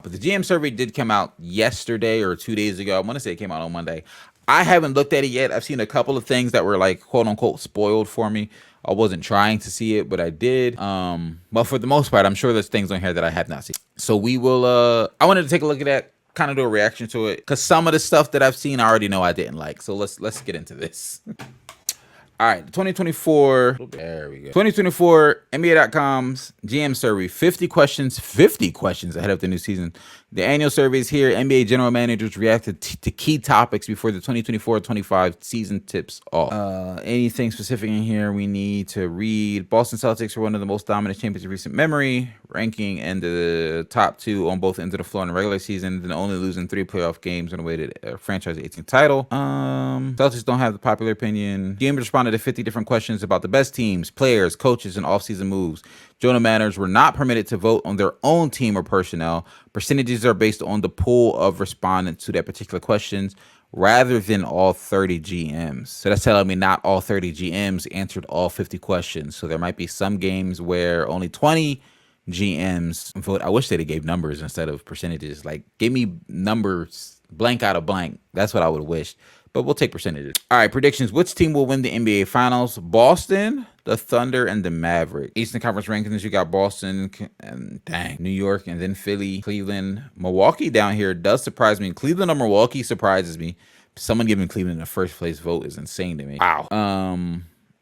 But the GM survey did come out yesterday or 2 days ago. I want to say it came out on Monday. I haven't looked at it yet. I've seen a couple of things that were like quote unquote spoiled for me. I wasn't trying to see it, but I did. But for the most part, I'm sure there's things on here that I have not seen. So we will. I wanted to take a look at that, kind of do a reaction to it, because some of the stuff that I've seen, I already know I didn't like. So let's get into this. All right, 2024. There we go. 2024 NBA.com's GM survey. 50 questions ahead of the new season. The annual survey is here. NBA general managers reacted to key topics before the 2024-25 season tips off. Anything specific in here we need to read? Boston Celtics are one of the most dominant champions of recent memory, ranking in the top 2 on both ends of the floor in the regular season, then only losing 3 playoff games on the way to franchise 18th title. Celtics don't have the popular opinion. GM responded to 50 different questions about the best teams, players, coaches, and offseason moves. General managers were not permitted to vote on their own team or personnel. Percentages are based on the pool of respondents to that particular questions rather than all 30 GMs. So that's telling me not all 30 GMs answered all 50 questions. So there might be some games where only 20 GMs vote. I wish they gave numbers instead of percentages. Like, give me numbers blank out of blank. That's what I would have wished. But we'll take percentages. All right, predictions. Which team will win the NBA Finals? Boston, the Thunder, and the Mavericks. Eastern Conference rankings, you got Boston, and New York, and then Philly, Cleveland. Milwaukee down here does surprise me. Cleveland or Milwaukee surprises me. Someone giving Cleveland a first place vote is insane to me. Wow.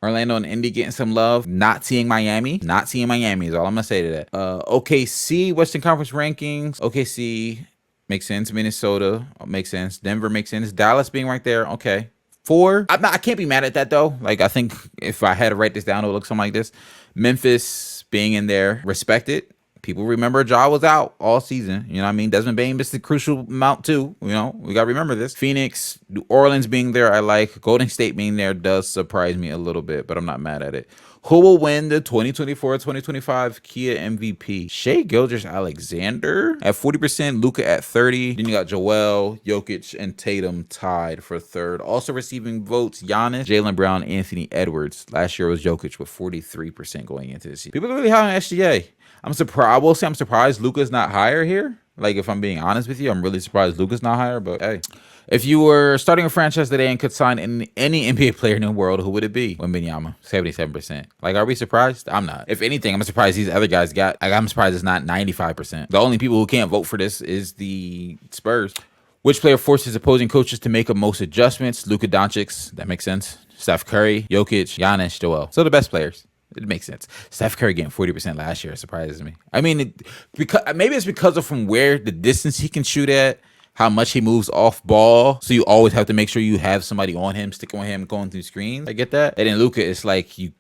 Orlando and Indy getting some love. Not seeing Miami. Not seeing Miami is all I'm going to say to that. OKC, Western Conference rankings. OKC makes sense. Minnesota makes sense. Denver makes sense. Dallas being right there. Okay. 4. I can't be mad at that, though. Like, I think if I had to write this down, it would look something like this. Memphis being in there. Respect it. People remember Ja was out all season. You know what I mean? Desmond Bain missed a crucial amount, too. You know, we got to remember this. Phoenix, New Orleans being there, I like. Golden State being there does surprise me a little bit, but I'm not mad at it. Who will win the 2024-2025 Kia MVP? Shai Gilgeous-Alexander at 40%, Luka at 30%. Then you got Joel, Jokic, and Tatum tied for 3rd. Also receiving votes, Giannis, Jaylen Brown, Anthony Edwards. Last year was Jokic with 43% going into the season. People are really high on SGA. I'm surprised. I will say I'm surprised Luka's not higher here. Like, if I'm being honest with you, I'm really surprised Luka's not higher. But hey, if you were starting a franchise today and could sign any NBA player in the world, who would it be? Wembanyama, 77%. Like, are we surprised? I'm not. If anything, I'm surprised these other guys got. Like, I'm surprised it's not 95%. The only people who can't vote for this is the Spurs. Which player forces opposing coaches to make the most adjustments? Luka Doncic. That makes sense. Steph Curry, Jokic, Giannis, Joel. So the best players. It makes sense. Steph Curry getting 40% last year surprises me. I mean, because maybe it's because of from where the distance he can shoot at, how much he moves off ball. So you always have to make sure you have somebody on him, sticking on him, going through screens. I get that. And then Luka, it's like you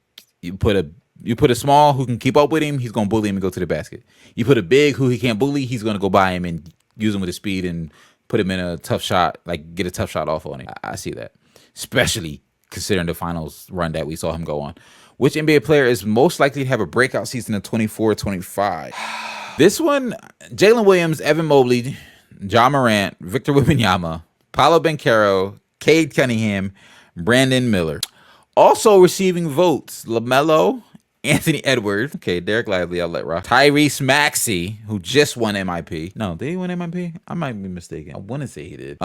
put a small who can keep up with him, he's gonna bully him and go to the basket. You put a big who he can't bully, he's gonna go by him and use him with his speed and put him in a tough shot, like get a tough shot off on him. I see that, especially considering the finals run that we saw him go on. Which NBA player is most likely to have a breakout season in 24-25? This one, Jalen Williams, Evan Mobley, Ja Morant, Victor Wembanyama, Paolo Banchero, Cade Cunningham, Brandon Miller. Also receiving votes, LaMelo, Anthony Edwards. Okay, Derek Lively, I'll let rock. Tyrese Maxey, who just won MIP. No, did he win MIP? I might be mistaken. I want to say he did.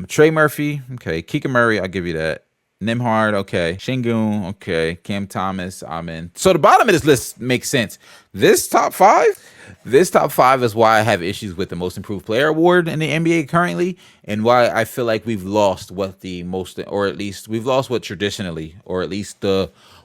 Trey Murphy. Okay, Keegan Murray, I'll give you that. Nimhard, okay. Shingun, okay. Cam Thomas, I'm in. So the bottom of this list makes sense. This top 5 is why I have issues with the Most Improved Player Award in the NBA currently, and why I feel like we've lost what the most, or at least we've lost what traditionally, or at least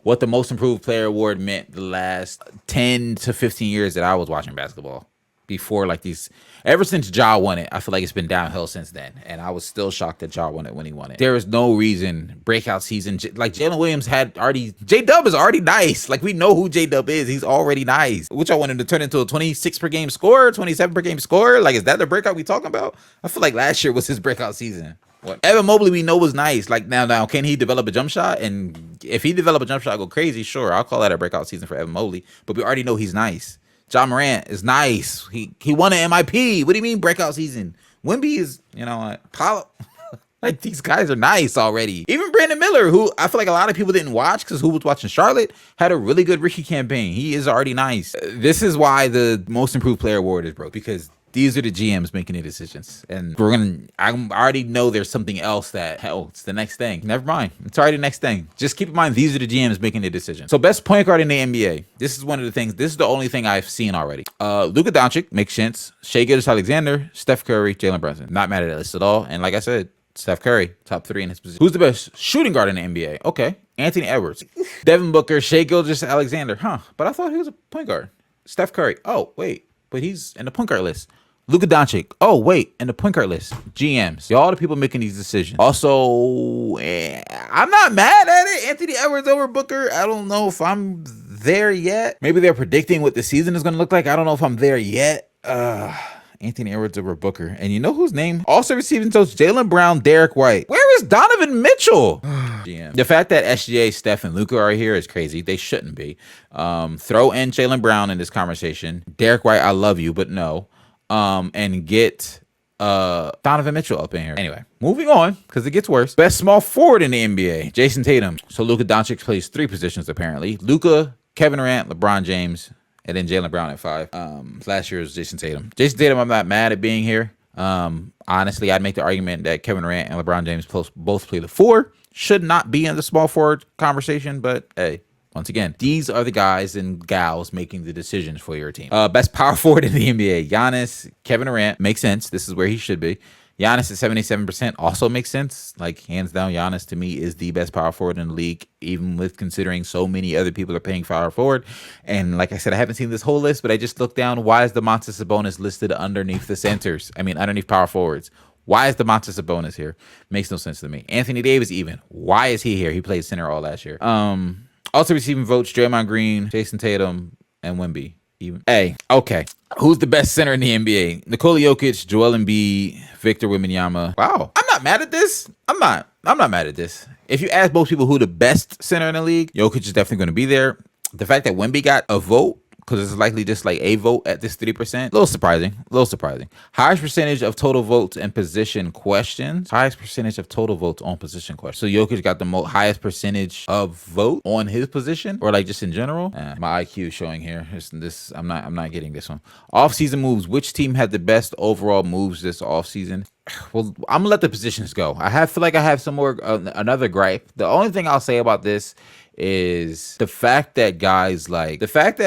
what the Most Improved Player Award meant the last 10 to 15 years that I was watching basketball. Before, like, these, ever since Ja won it, I feel like it's been downhill since then. And I was still shocked that Ja won it when he won it. There is no reason, breakout season, like Jalen Williams had already, J-Dub is already nice. Like, we know who J-Dub is. He's already nice. Which I want him to turn into a 26 per game scorer, 27 per game scorer. Like, is that the breakout we talking about? I feel like last year was his breakout season. What? Evan Mobley, we know was nice. Like, now, can he develop a jump shot? And if he develop a jump shot, go crazy, sure. I'll call that a breakout season for Evan Mobley. But we already know he's nice. Ja Morant is nice. He won an MIP. What do you mean breakout season? Wemby is, you know, like, these guys are nice already. Even Brandon Miller, who I feel like a lot of people didn't watch because who was watching Charlotte, had a really good rookie campaign. He is already nice. This is why the Most Improved Player Award is broke, because These are the GMs making the decisions, and I already know there's something else that, hell, it's the next thing. Never mind. It's already the next thing. Just keep in mind, these are the GMs making the decision. So best point guard in the NBA. This is one of the things. This is the only thing I've seen already. Luka Doncic makes sense. Shai Gilgeous-Alexander, Steph Curry, Jalen Brunson. Not mad at that list at all. And like I said, Steph Curry, top 3 in his position. Who's the best shooting guard in the NBA? Okay, Anthony Edwards, Devin Booker, Shai Gilgeous-Alexander. But I thought he was a point guard. Steph Curry. Oh wait, but he's in the point guard list. Luka Doncic. Oh, wait, in the point guard list. GMs. Y'all the people making these decisions. Also, I'm not mad at it. Anthony Edwards over Booker. I don't know if I'm there yet. Maybe they're predicting what the season is going to look like. I don't know if I'm there yet. Anthony Edwards over Booker. And you know whose name? Also receiving votes, Jaylen Brown, Derek White. Where is Donovan Mitchell? GM. The fact that SGA, Steph, and Luka are here is crazy. They shouldn't be. Throw in Jaylen Brown in this conversation. Derek White, I love you, but no. And get Donovan Mitchell up in here. Anyway, moving on, because it gets worse. Best small forward in the NBA, Jason Tatum. So Luka Doncic plays 3 positions, apparently. Luka, Kevin Durant, LeBron James, and then Jaylen Brown at 5. Last year was Jason Tatum. Jason Tatum, I'm not mad at being here. Honestly, I'd make the argument that Kevin Durant and LeBron James both play the 4. Should not be in the small forward conversation, but hey. Once again, these are the guys and gals making the decisions for your team. Best power forward in the NBA. Giannis, Kevin Durant. Makes sense. This is where he should be. Giannis at 77% also makes sense. Like, hands down, Giannis to me is the best power forward in the league, even with considering so many other people are paying power forward. And like I said, I haven't seen this whole list, but I just looked down. Why is Domantas Sabonis listed underneath the centers? I mean, underneath power forwards. Why is Domantas Sabonis here? Makes no sense to me. Anthony Davis even. Why is he here? He played center all last year. Also receiving votes, Draymond Green, Jason Tatum, and Wemby. Even. Hey, okay. Who's the best center in the NBA? Nikola Jokic, Joel Embiid, Victor Wembanyama. Wow. I'm not mad at this. I'm not mad at this. If you ask most people who the best center in the league, Jokic is definitely going to be there. The fact that Wemby got a vote, because it's likely just like a vote at this 3%. A little surprising. Highest percentage of total votes and position questions. Highest percentage of total votes on position questions. So Jokic got the highest percentage of vote on his position, or like just in general. My IQ is showing here. I'm not getting this one. Off-season moves. Which team had the best overall moves this off-season? Well, I'm gonna let the positions go. feel like I have some more another gripe. The only thing I'll say about this is the fact that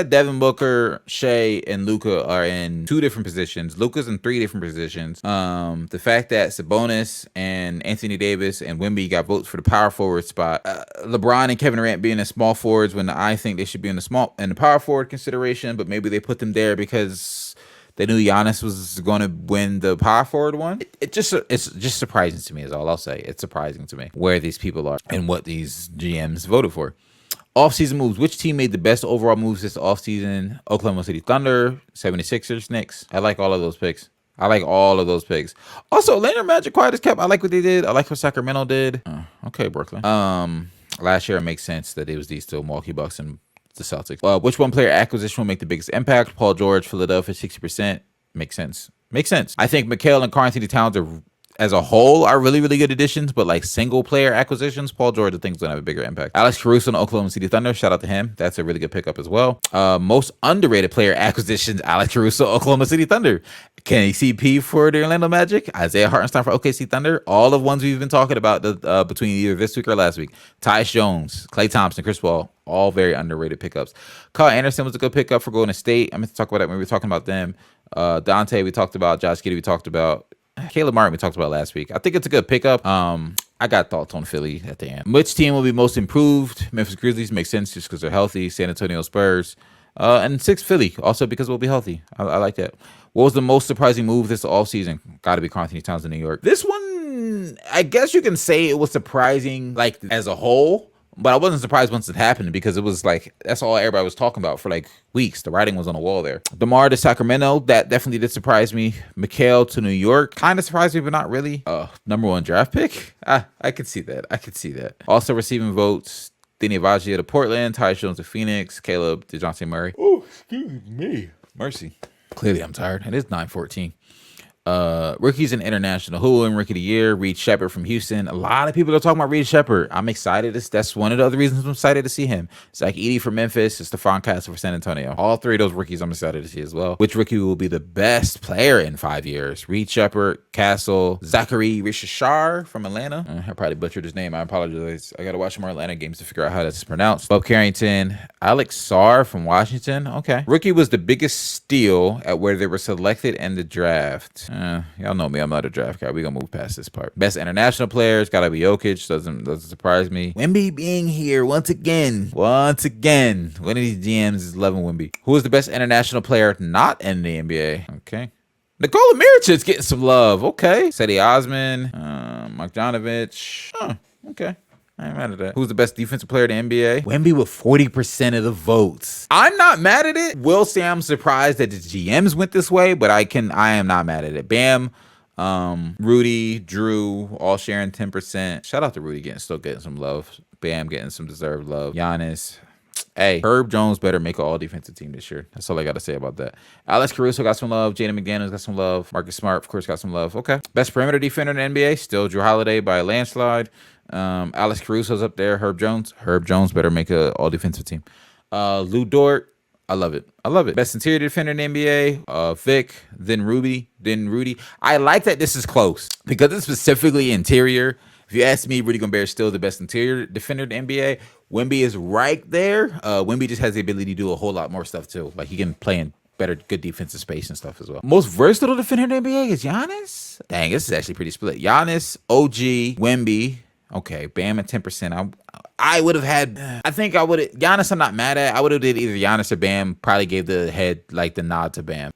Devin Booker, Shai, and Luka are in 2 different positions. Luka's in 3 different positions. The fact that Sabonis and Anthony Davis and Wemby got votes for the power forward spot. LeBron and Kevin Durant being in small forwards when I think they should be in the power forward consideration, but maybe they put them there because they knew Giannis was going to win the power forward one. It's just surprising to me is all I'll say. It's surprising to me where these people are and what these GMs voted for. Off-season moves. Which team made the best overall moves this offseason? Oklahoma City Thunder, 76ers, Knicks. I like all of those picks. Also, Atlanta Magic quiet as kept. I like what they did. I like what Sacramento did. Okay, Brooklyn. Last year it makes sense that it was these two, Milwaukee Bucks and the Celtics. Which one player acquisition will make the biggest impact? Paul George, Philadelphia, 60%. Makes sense. I think Mikal and Karl-Anthony Towns are, as a whole, are really, really good additions, but like single player acquisitions, Paul George, I think, is going to have a bigger impact. Alex Caruso and Oklahoma City Thunder, shout out to him. That's a really good pickup as well. Most underrated player acquisitions, Alex Caruso, Oklahoma City Thunder. Kenny CP for the Orlando Magic, Isaiah Hartenstein for OKC Thunder. All of ones we've been talking about between either this week or last week. Tyus Jones, Klay Thompson, Chris Paul, all very underrated pickups. Kyle Anderson was a good pickup for Golden State. I'm going to talk about that when we were talking about them. Dante, we talked about. Josh Giddey, we talked about. Caleb Martin, we talked about last week. I think it's a good pickup. I got thoughts on Philly at the end. Which team will be most improved? Memphis Grizzlies makes sense just because they're healthy. San Antonio Spurs. And 6 Philly, also because we'll be healthy. I like that. What was the most surprising move this offseason? Got to be Karl-Anthony Towns in New York. This one, I guess you can say it was surprising, like, as a whole. But I wasn't surprised once it happened because it was like, that's all everybody was talking about for like weeks. The writing was on the wall there. DeMar to Sacramento, that definitely did surprise me. Mikal to New York, kind of surprised me, but not really. Number 1 draft pick? I could see that. Also receiving votes, Denny Avaggia to Portland, Tyus Jones to Phoenix, Caleb DeJounte Murray. Oh, excuse me. Mercy. Clearly I'm tired. It is 9:14. Rookies and international. Who in Rookie of the Year? Reed Shepard from Houston. A lot of people are talking about Reed Shepard. I'm excited. That's one of the other reasons I'm excited to see him. Zach Edey from Memphis. And Stephon Castle for San Antonio. All three of those rookies I'm excited to see as well. Which rookie will be the best player in 5 years? Reed Shepard, Castle, Zachary Richashar from Atlanta. I probably butchered his name. I apologize. I got to watch more Atlanta games to figure out how that's pronounced. Bob Carrington, Alex Sarr from Washington. Okay. Rookie was the biggest steal at where they were selected in the draft. Y'all know me. I'm not a draft guy. We're going to move past this part. Best international players. Got to be Jokic. Doesn't surprise me. Wemby being here once again. One of these GMs is loving Wemby. Who is the best international player not in the NBA? Okay. Nikola Mirotic's getting some love. Okay. Seti Osman. Marjanovic. Okay. I ain't mad at that. Who's the best defensive player in the NBA? Wemby with 40% of the votes. I'm not mad at it. Will say I'm surprised that the GMs went this way, but I am not mad at it. Bam, Rudy, Drew, all sharing 10%. Shout out to Rudy still getting some love. Bam getting some deserved love. Giannis. Hey, Herb Jones better make an all-defensive team this year. That's all I got to say about that. Alex Caruso got some love. Jaden McDaniels got some love. Marcus Smart, of course, got some love. Okay. Best perimeter defender in the NBA, still Drew Holiday by a landslide. Alex Caruso's up there. Herb Jones better make an all-defensive team. Lou Dort, I love it. Best interior defender in the NBA, Vic, then Rudy. I like that this is close because it's specifically interior. If you ask me, Rudy Gobert is still the best interior defender in the NBA. Wemby is right there. Wemby just has the ability to do a whole lot more stuff too. Like he can play in good defensive space and stuff as well. Most versatile defender in the NBA is Giannis. Dang, this is actually pretty split. Giannis, OG, Wemby. Okay, Bam at 10%. I would have had. I think I would have. Giannis, I'm not mad at. I would have did either Giannis or Bam. Probably gave the nod to Bam.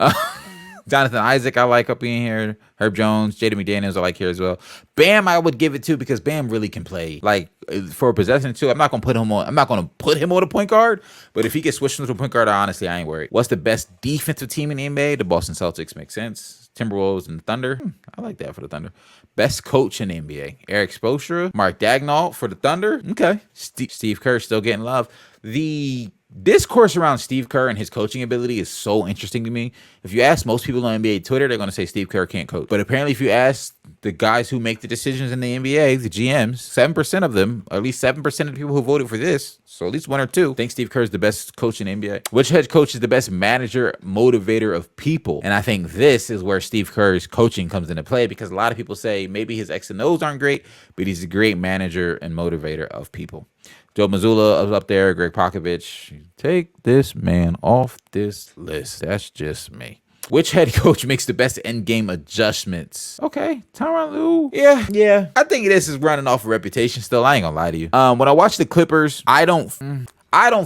Jonathan Isaac, I like up in here. Herb Jones, Jaden McDaniels, I like here as well. Bam, I would give it to because Bam really can play. Like for a possession too. I'm not gonna put him on a point guard. But if he gets switched into a point guard, I ain't worried. What's the best defensive team in the NBA? The Boston Celtics makes sense. Timberwolves and Thunder. I like that for the Thunder. Best coach in the NBA. Eric Spoelstra, Mark Daigneault for the Thunder. Okay. Steve Kerr still getting love. The discourse around Steve Kerr and his coaching ability is so interesting to me. If you ask most people on NBA Twitter, they're going to say Steve Kerr can't coach. But apparently if you ask the guys who make the decisions in the NBA, the GMs, 7% of them, or at least 7% of the people who voted for this, so at least one or two, think Steve Kerr is the best coach in the NBA. Which head coach is the best manager, motivator of people? And I think this is where Steve Kerr's coaching comes into play because a lot of people say maybe his X and O's aren't great, but he's a great manager and motivator of people. Joe Mazzulla is up there. Greg Popovich. Take this man off this list. That's just me. Which head coach makes the best end game adjustments? Okay, Tyronn Lue. Yeah. I think this is running off a reputation still. I ain't gonna lie to you. When I watch the Clippers, I don't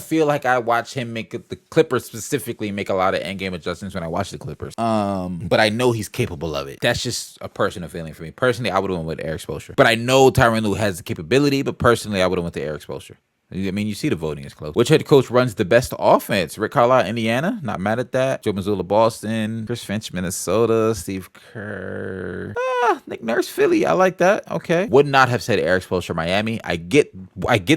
feel like I watch him make the Clippers specifically make a lot of end game adjustments when I watch the Clippers. But I know he's capable of it. That's just a personal feeling for me. Personally, I would have went with Eric Spoelstra. But I know Tyronn Lue has the capability, but personally, I would have went to Eric Spoelstra. I mean, you see the voting is close. Which head coach runs the best offense? Rick Carlisle, Indiana. Not mad at that. Joe Mazzulla, Boston. Chris Finch, Minnesota. Steve Kerr. Nick Nurse, Philly. I like that. Okay. Would not have said Eric Spoelstra, Miami. I get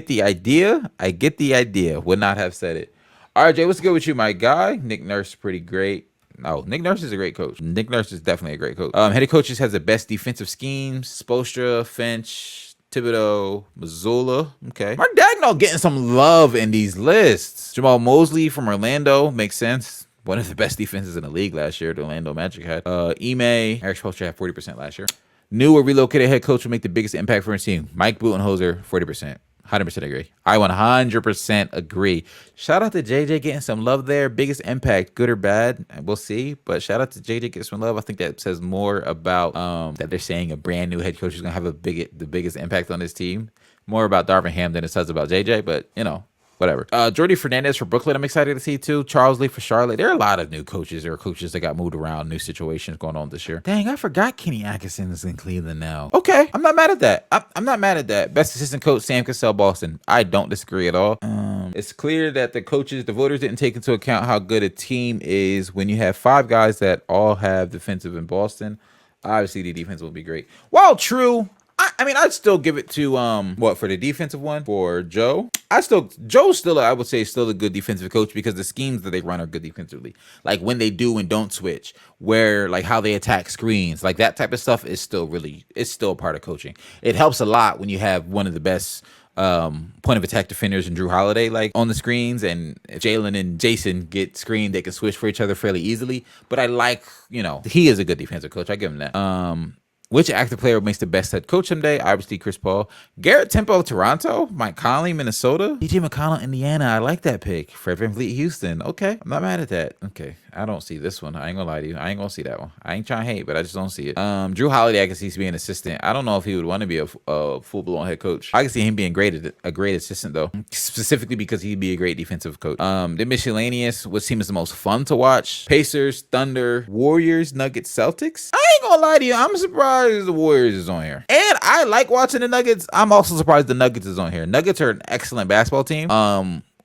the idea. Would not have said it. All right, Jay, what's good with you, my guy? Nick Nurse, pretty great. No, Nick Nurse is a great coach. Nick Nurse is definitely a great coach. Head coaches has the best defensive schemes. Spoelstra, Finch, Thibodeau, Mazzulla. Okay. Mark Daigneault getting some love in these lists. Jamal Mosley from Orlando. Makes sense. One of the best defenses in the league last year. The Orlando Magic had. Ime. Eric Spoelstra had 40% last year. New or relocated head coach will make the biggest impact for his team. Mike Budenholzer, 40%. 100% agree. I 100% agree. Shout out to JJ getting some love there. Biggest impact, good or bad, we'll see. But shout out to JJ getting some love. I think that says more about that they're saying a brand new head coach is going to have the biggest impact on this team. More about Darvin Ham than it says about JJ, but whatever. Jordy Fernandez for Brooklyn, I'm excited to see too. Charles Lee for Charlotte. There are a lot of new coaches. There are coaches that got moved around, new situations going on this year. Dang, I forgot Kenny Atkinson is in Cleveland now. Okay, I'm not mad at that. I'm not mad at that. Best assistant coach, Sam Cassell, Boston. I don't disagree at all. It's clear that the voters didn't take into account how good a team is when you have 5 guys that all have defensive in Boston. Obviously, the defense will be great. While true, I mean, I'd still give it to what for the defensive one for Joe. Joe's still I would say still a good defensive coach because the schemes that they run are good defensively. Like when they do and don't switch, where like how they attack screens, like that type of stuff is still it's still a part of coaching. It helps a lot when you have one of the best point of attack defenders and Drew Holiday like on the screens, and if Jalen and Jason get screened, they can switch for each other fairly easily. But I like, he is a good defensive coach. I give him that. Which active player makes the best head coach someday? Obviously, Chris Paul. Garrett Temple, Toronto. Mike Conley, Minnesota. DJ McConnell, Indiana. I like that pick. Fred VanVleet, Houston. Okay, I'm not mad at that. Okay, I don't see this one. I ain't gonna lie to you. I ain't gonna see that one. I ain't trying to hate, but I just don't see it. Drew Holiday, I can see being an assistant. I don't know if he would want to be a full-blown head coach. I can see him being a great assistant, though. Specifically because he'd be a great defensive coach. The miscellaneous, what team is the most fun to watch? Pacers, Thunder, Warriors, Nuggets, Celtics. I ain't gonna lie to you. I'm surprised the Warriors is on here. And I like watching the Nuggets. I'm also surprised the Nuggets is on here. Nuggets are an excellent basketball team.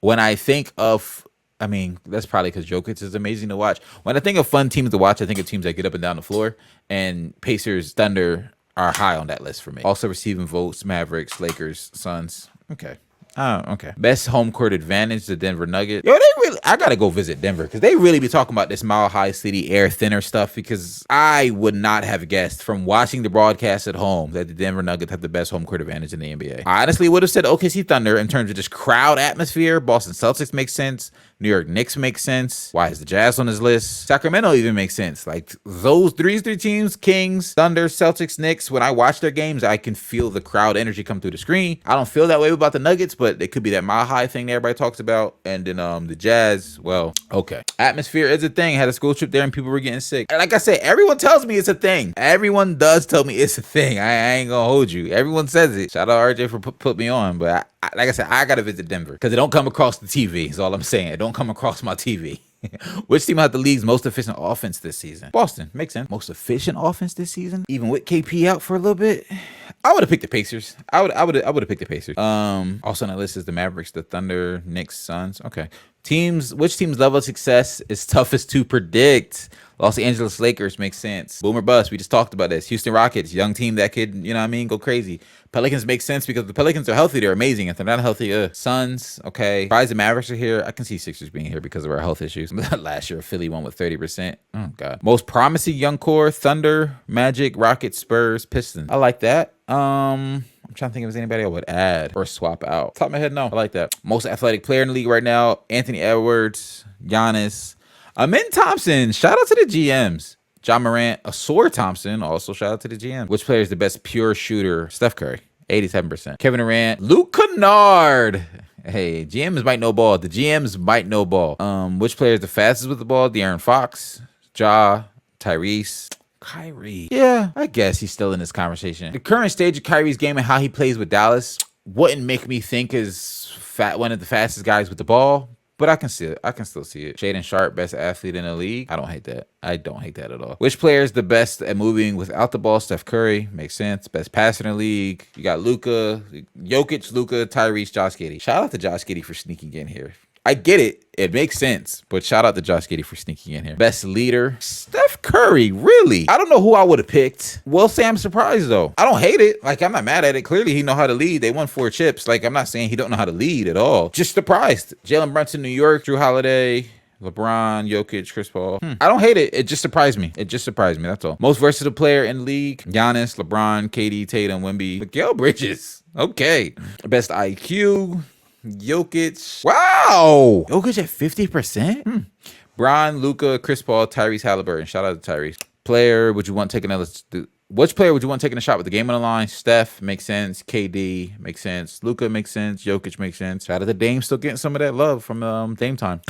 When I think of, I mean, that's probably because Jokic is amazing to watch. When I think of fun teams to watch, I think of teams that get up and down the floor. And Pacers, Thunder are high on that list for me. Also receiving votes, Mavericks, Lakers, Suns. Okay. Oh, okay. Best home court advantage, the Denver Nuggets. Yo, I gotta go visit Denver because they really be talking about this Mile High City air thinner stuff, because I would not have guessed from watching the broadcast at home that the Denver Nuggets have the best home court advantage in the NBA. I honestly would have said OKC Thunder in terms of just crowd atmosphere. Boston Celtics makes sense. New York Knicks makes sense. Why is the Jazz on this list? Sacramento even makes sense. Like those three teams, Kings, Thunder, Celtics, Knicks, when I watch their games, I can feel the crowd energy come through the screen. I don't feel that way about the Nuggets, but it could be that Mile High thing that everybody talks about. And then the Jazz, well, okay. Atmosphere is a thing. I had a school trip there and people were getting sick. And like I said, everyone tells me it's a thing. Everyone does tell me it's a thing. I ain't gonna hold you. Everyone says it. Shout out RJ for put me on. But like I said, I gotta visit Denver because it don't come across the TV is all I'm saying. It don't come across my TV. Which team had the league's most efficient offense this season? Boston. Makes sense. Most efficient offense this season? Even with KP out for a little bit? I would have picked the Pacers. I would have picked the Pacers. Also on that list is the Mavericks, the Thunder, Knicks, Suns. Okay. Which team's level of success is toughest to predict? Los Angeles Lakers makes sense. Boomer bust. We just talked about this. Houston Rockets, young team that could, go crazy. Pelicans make sense because the Pelicans are healthy. They're amazing. If they're not healthy, Suns, okay. Surprised the Mavericks are here. I can see Sixers being here because of our health issues. Last year, Philly won with 30%. Oh, God. Most promising young core, Thunder, Magic, Rockets, Spurs, Pistons. I like that. I'm trying to think if there's anybody I would add or swap out. Top of my head, no. I like that. Most athletic player in the league right now, Anthony Edwards, Giannis. Amin Thompson. Shout out to the GMs. John Morant, Asor Thompson. Also shout out to the GM. Which player is the best pure shooter? Steph Curry. 87%. Kevin Durant. Luke Kennard. Hey, GMs might know ball. The GMs might know ball. Which player is the fastest with the ball? De'Aaron Fox. Ja. Tyrese. Kyrie. Yeah, I guess he's still in this conversation. The current stage of Kyrie's game and how he plays with Dallas wouldn't make me think is one of the fastest guys with the ball, but I can see it. I can still see it. Shaedon Sharpe, best athlete in the league. I don't hate that. I don't hate that at all. Which player is the best at moving without the ball? Steph Curry. Makes sense. Best passer in the league. You got Luka, Jokic, Luka, Tyrese, Josh Giddey. Shout out to Josh Giddey for sneaking in here. I get it. It makes sense. But shout out to Josh Giddey for sneaking in here. Best leader. Steph Curry. Really? I don't know who I would have picked. Will say I'm surprised, though. I don't hate it. Like, I'm not mad at it. Clearly, he know how to lead. They won 4 chips. Like, I'm not saying he don't know how to lead at all. Just surprised. Jalen Brunson, New York. Drew Holiday. LeBron, Jokic, Chris Paul. I don't hate it. It just surprised me. That's all. Most versatile player in the league. Giannis, LeBron, KD, Tatum, Wemby. Miguel Bridges. Okay. Best IQ. Jokic. Wow. Jokic at 50%? Bron, Luka, Chris Paul, Tyrese Halliburton. Shout out to Tyrese. Player, would you want taking which player would you want taking a shot with the game on the line? Steph makes sense. KD makes sense. Luka makes sense. Jokic makes sense. Shout out to Dame, still getting some of that love from Dame time.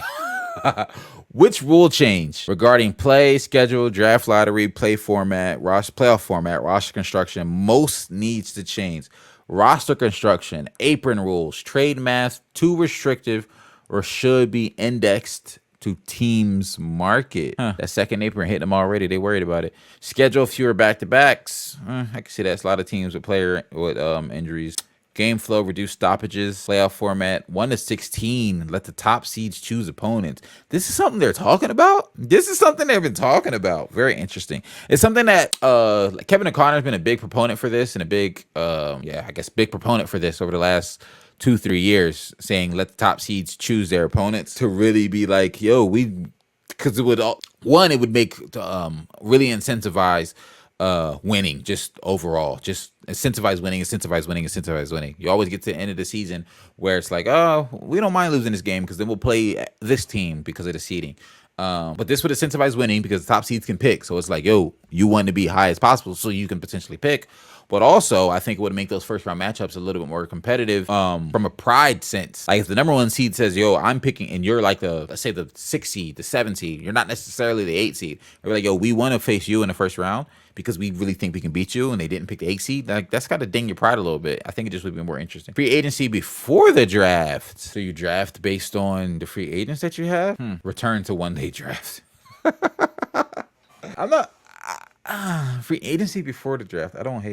Which rule change regarding play, schedule, draft lottery, playoff format, roster construction most needs to change? Roster construction, apron rules, trade math, too restrictive, or should be indexed to teams' market. That second apron hit them already. They worried about it. Schedule fewer back-to-backs. I can see that's a lot of teams with injuries. Game flow, reduce stoppages, playoff format, 1-16. Let the top seeds choose opponents. This is something they're talking about. This is something they've been talking about. Very interesting. It's something that Kevin O'Connor's been a big proponent for this, and a big, I guess, big proponent for this over the last 2-3 years, saying let the top seeds choose their opponents to really be like, yo, because it would it would make really incentivize winning, just overall, just incentivize winning. You always get to the end of the season where it's like, oh, we don't mind losing this game because then we'll play this team because of the seeding. But this would incentivize winning because the top seeds can pick. So it's like, yo, you want to be high as possible so you can potentially pick. But also, I think it would make those first round matchups a little bit more competitive from a pride sense. Like if the number 1 seed says, yo, I'm picking, and you're like let's say the 6 seed, the 7 seed, you're not necessarily the 8 seed. We're like, yo, we want to face you in the first round because we really think we can beat you, and they didn't pick the 8 seed. Like that's got to ding your pride a little bit. I think it just would be more interesting. Free agency before the draft. So you draft based on the free agents that you have? Return to one-day draft. I'm not free agency before the draft. I don't hate.